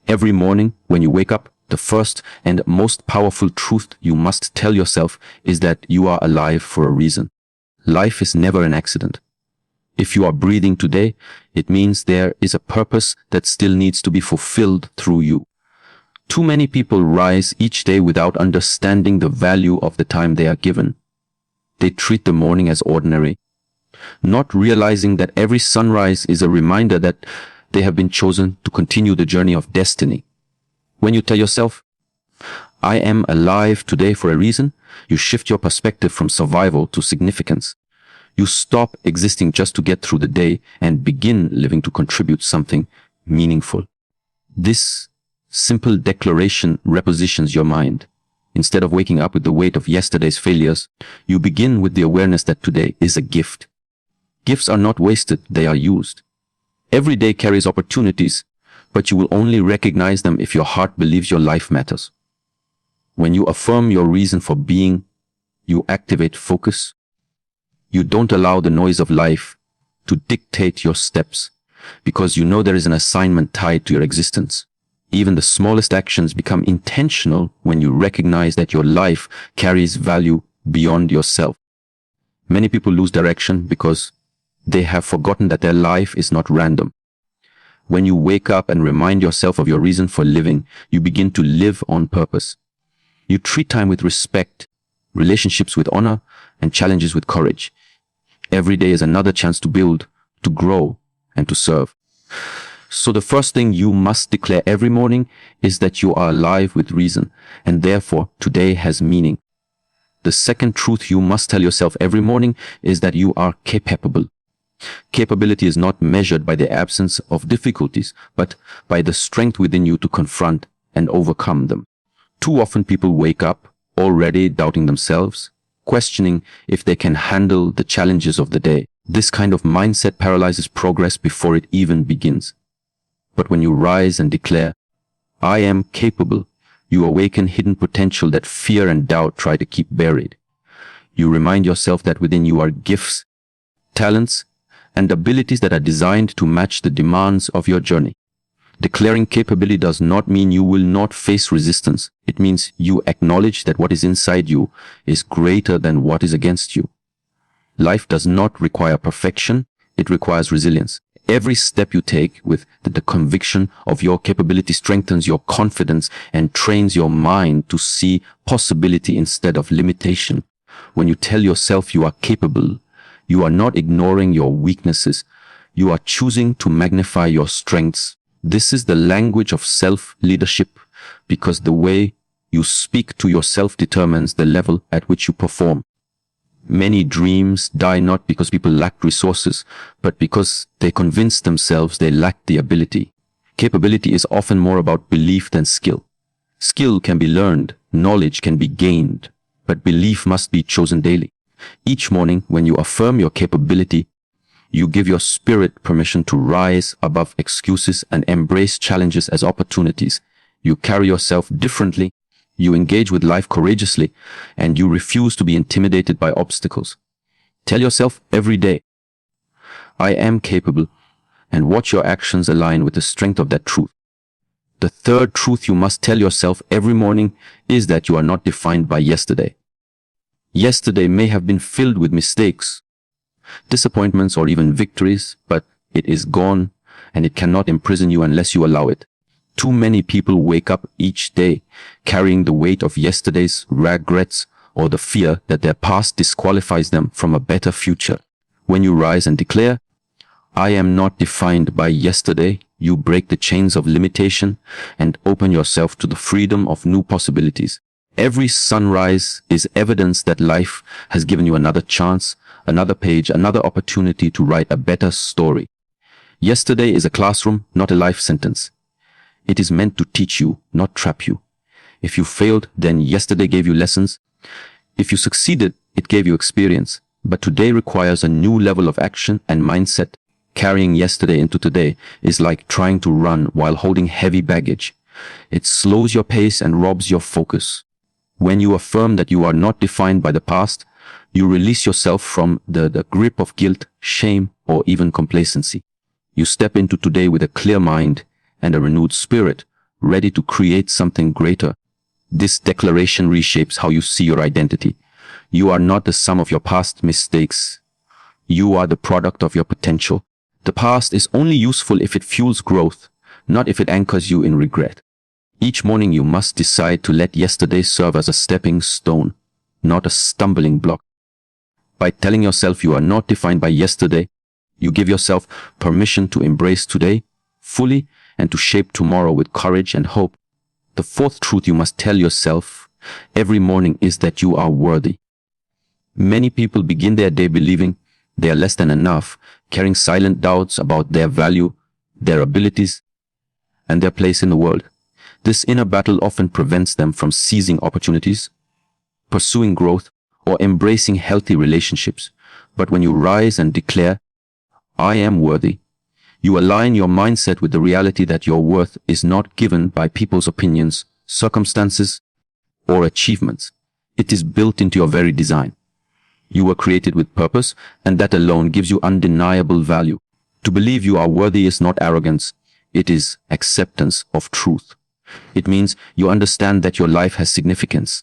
Every morning when you wake up, the first and most powerful truth you must tell yourself is that you are alive for a reason. Life is never an accident. If you are breathing today, it means there is a purpose that still needs to be fulfilled through you. Too many people rise each day without understanding the value of the time they are given. They treat the morning as ordinary, not realizing that every sunrise is a reminder that they have been chosen to continue the journey of destiny. When you tell yourself, I am alive today for a reason, you shift your perspective from survival to significance. You stop existing just to get through the day and begin living to contribute something meaningful. This simple declaration repositions your mind. Instead of waking up with the weight of yesterday's failures, you begin with the awareness that today is a gift. Gifts are not wasted, they are used. Every day carries opportunities, but you will only recognize them if your heart believes your life matters. When you affirm your reason for being, you activate focus. You don't allow the noise of life to dictate your steps, because you know there is an assignment tied to your existence. Even the smallest actions become intentional when you recognize that your life carries value beyond yourself. Many people lose direction because they have forgotten that their life is not random. When you wake up and remind yourself of your reason for living, you begin to live on purpose. You treat time with respect, relationships with honor, and challenges with courage. Every day is another chance to build, to grow, and to serve. So the first thing you must declare every morning is that you are alive with reason, and therefore today has meaning. The second truth you must tell yourself every morning is that you are capable. Capability is not measured by the absence of difficulties, but by the strength within you to confront and overcome them. Too often people wake up already doubting themselves, questioning if they can handle the challenges of the day. This kind of mindset paralyzes progress before it even begins. But when you rise and declare, I am capable, you awaken hidden potential that fear and doubt try to keep buried. You remind yourself that within you are gifts, talents, and abilities that are designed to match the demands of your journey. Declaring capability does not mean you will not face resistance. It means you acknowledge that what is inside you is greater than what is against you. Life does not require perfection, it requires resilience. Every step you take with the conviction of your capability strengthens your confidence and trains your mind to see possibility instead of limitation. When you tell yourself you are capable, you are not ignoring your weaknesses. You are choosing to magnify your strengths. This is the language of self-leadership, because the way you speak to yourself determines the level at which you perform. Many dreams die not because people lacked resources, but because they convinced themselves they lacked the ability. Capability is often more about belief than skill. Skill can be learned, knowledge can be gained, but belief must be chosen daily. Each morning, when you affirm your capability, you give your spirit permission to rise above excuses and embrace challenges as opportunities. You carry yourself differently, you engage with life courageously, and you refuse to be intimidated by obstacles. Tell yourself every day, I am capable, and watch your actions align with the strength of that truth. The third truth you must tell yourself every morning is that you are not defined by yesterday. Yesterday may have been filled with mistakes, disappointments, or even victories, but it is gone, and it cannot imprison you unless you allow it. Too many people wake up each day carrying the weight of yesterday's regrets or the fear that their past disqualifies them from a better future. When you rise and declare, I am not defined by yesterday, you break the chains of limitation and open yourself to the freedom of new possibilities. Every sunrise is evidence that life has given you another chance, another page, another opportunity to write a better story. Yesterday is a classroom, not a life sentence. It is meant to teach you, not trap you. If you failed, then yesterday gave you lessons. If you succeeded, it gave you experience. But today requires a new level of action and mindset. Carrying yesterday into today is like trying to run while holding heavy baggage. It slows your pace and robs your focus. When you affirm that you are not defined by the past, you release yourself from the grip of guilt, shame, or even complacency. You step into today with a clear mind and a renewed spirit, ready to create something greater. This declaration reshapes how you see your identity. You are not the sum of your past mistakes. You are the product of your potential. The past is only useful if it fuels growth, not if it anchors you in regret. Each morning you must decide to let yesterday serve as a stepping stone, not a stumbling block. By telling yourself you are not defined by yesterday, you give yourself permission to embrace today fully and to shape tomorrow with courage and hope. The fourth truth you must tell yourself every morning is that you are worthy. Many people begin their day believing they are less than enough, carrying silent doubts about their value, their abilities, and their place in the world. This inner battle often prevents them from seizing opportunities, pursuing growth, or embracing healthy relationships. But when you rise and declare, "I am worthy," you align your mindset with the reality that your worth is not given by people's opinions, circumstances, or achievements. It is built into your very design. You were created with purpose, and that alone gives you undeniable value. To believe you are worthy is not arrogance, it is acceptance of truth. It means you understand that your life has significance,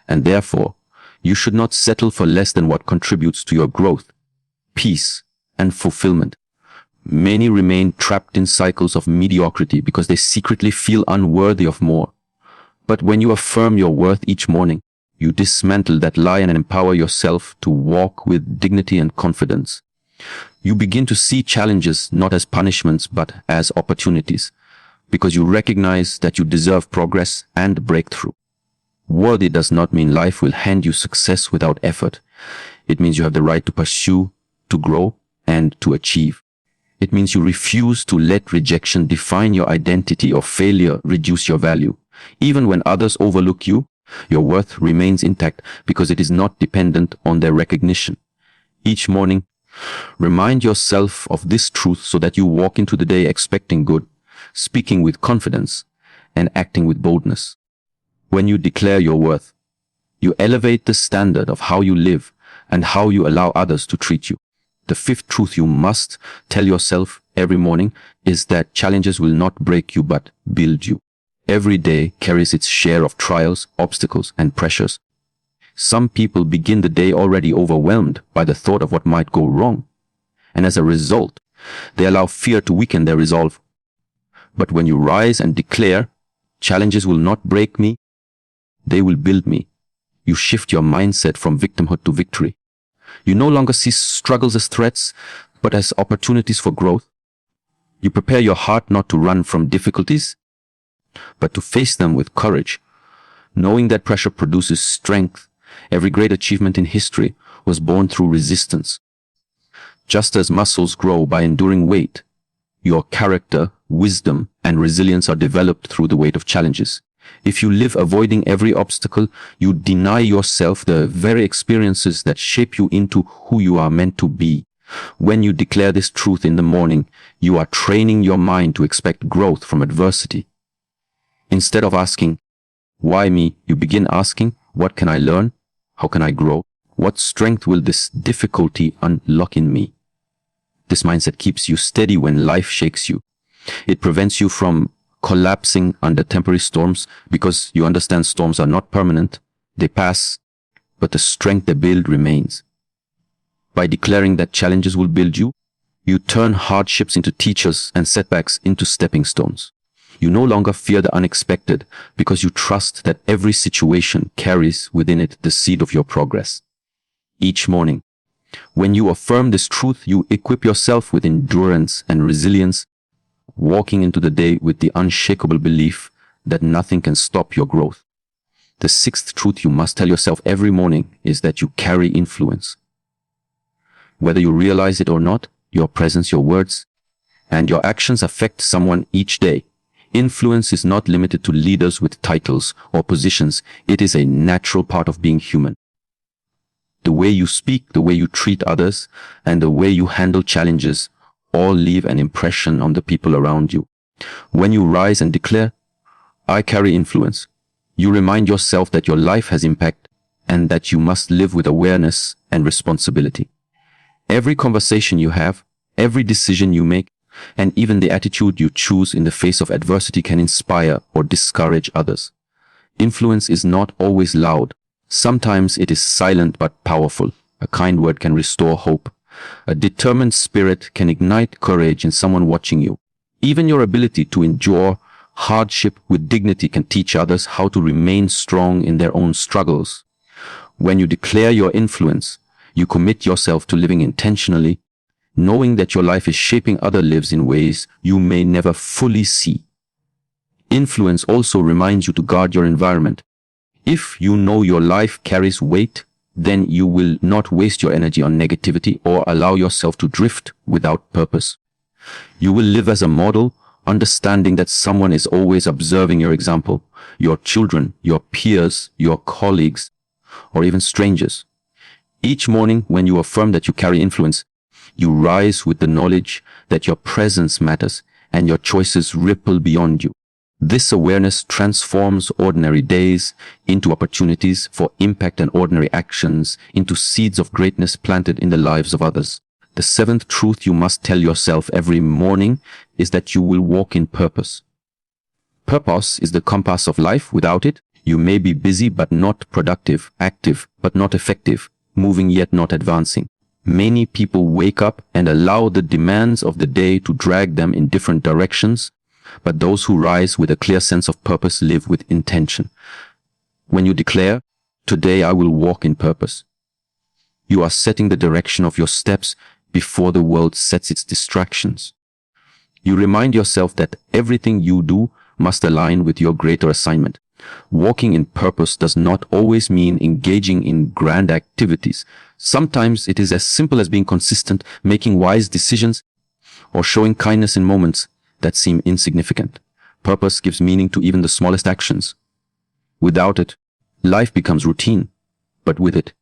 and therefore, you should not settle for less than what contributes to your growth, peace, and fulfillment. Many remain trapped in cycles of mediocrity because they secretly feel unworthy of more. But when you affirm your worth each morning, you dismantle that lie and empower yourself to walk with dignity and confidence. You begin to see challenges not as punishments but as opportunities, because you recognize that you deserve progress and breakthrough. Worthy does not mean life will hand you success without effort. It means you have the right to pursue, to grow, and to achieve. It means you refuse to let rejection define your identity or failure reduce your value. Even when others overlook you, your worth remains intact because it is not dependent on their recognition. Each morning, remind yourself of this truth so that you walk into the day expecting good, speaking with confidence, and acting with boldness. When you declare your worth, you elevate the standard of how you live and how you allow others to treat you. The fifth truth you must tell yourself every morning is that challenges will not break you but build you. Every day carries its share of trials, obstacles, and pressures. Some people begin the day already overwhelmed by the thought of what might go wrong, and as a result, they allow fear to weaken their resolve. But when you rise and declare, "Challenges will not break me, they will build me," you shift your mindset from victimhood to victory. You no longer see struggles as threats, but as opportunities for growth. You prepare your heart not to run from difficulties, but to face them with courage, knowing that pressure produces strength. Every great achievement in history was born through resistance. Just as muscles grow by enduring weight, your character, wisdom, and resilience are developed through the weight of challenges. If you live avoiding every obstacle, you deny yourself the very experiences that shape you into who you are meant to be. When you declare this truth in the morning, you are training your mind to expect growth from adversity. Instead of asking, "Why me?" you begin asking, "What can I learn? How can I grow? What strength will this difficulty unlock in me?" This mindset keeps you steady when life shakes you. It prevents you from collapsing under temporary storms because you understand storms are not permanent. They pass, but the strength they build remains. By declaring that challenges will build you, you turn hardships into teachers and setbacks into stepping stones. You no longer fear the unexpected because you trust that every situation carries within it the seed of your progress. Each morning, when you affirm this truth, you equip yourself with endurance and resilience, walking into the day with the unshakable belief that nothing can stop your growth. The sixth truth you must tell yourself every morning is that you carry influence. Whether you realize it or not, your presence, your words, and your actions affect someone each day. Influence is not limited to leaders with titles or positions. It is a natural part of being human. The way you speak, the way you treat others, and the way you handle challenges all leave an impression on the people around you. When you rise and declare, "I carry influence," you remind yourself that your life has impact and that you must live with awareness and responsibility. Every conversation you have, every decision you make, And even the attitude you choose in the face of adversity can inspire or discourage others. Influence is not always loud. Sometimes it is silent but powerful. A kind word can restore hope. A determined spirit can ignite courage in someone watching you. Even your ability to endure hardship with dignity can teach others how to remain strong in their own struggles. When you declare your influence, you commit yourself to living intentionally, knowing that your life is shaping other lives in ways you may never fully see. Influence also reminds you to guard your environment. If you know your life carries weight, then you will not waste your energy on negativity or allow yourself to drift without purpose. You will live as a model, understanding that someone is always observing your example, your children, your peers, your colleagues, or even strangers. Each morning when you affirm that you carry influence, you rise with the knowledge that your presence matters and your choices ripple beyond you. This awareness transforms ordinary days into opportunities for impact and ordinary actions into seeds of greatness planted in the lives of others. The seventh truth you must tell yourself every morning is that you will walk in purpose. Purpose is the compass of life. Without it, you may be busy but not productive, active but not effective, moving yet not advancing. Many people wake up and allow the demands of the day to drag them in different directions, but those who rise with a clear sense of purpose live with intention. When you declare, "Today I will walk in purpose," you are setting the direction of your steps before the world sets its distractions. You remind yourself that everything you do must align with your greater assignment. Walking in purpose does not always mean engaging in grand activities. Sometimes it is as simple as being consistent, making wise decisions, or showing kindness in moments that seem insignificant. Purpose gives meaning to even the smallest actions. Without it, life becomes routine, but with it,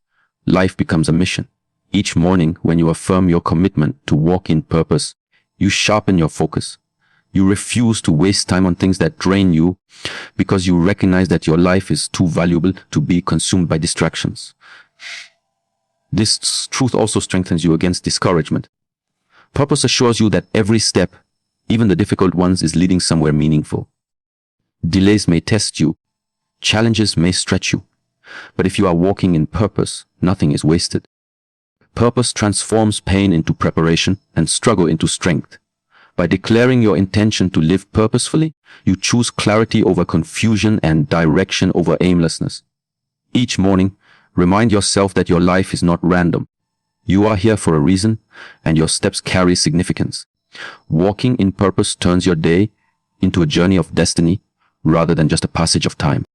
life becomes a mission. Each morning, when you affirm your commitment to walk in purpose, you sharpen your focus. You refuse to waste time on things that drain you because you recognize that your life is too valuable to be consumed by distractions. This truth also strengthens you against discouragement. Purpose assures you that every step, even the difficult ones, is leading somewhere meaningful. Delays may test you, challenges may stretch you, but if you are walking in purpose, nothing is wasted. Purpose transforms pain into preparation and struggle into strength. By declaring your intention to live purposefully, you choose clarity over confusion and direction over aimlessness. Each morning, remind yourself that your life is not random. You are here for a reason, and your steps carry significance. Walking in purpose turns your day into a journey of destiny rather than just a passage of time.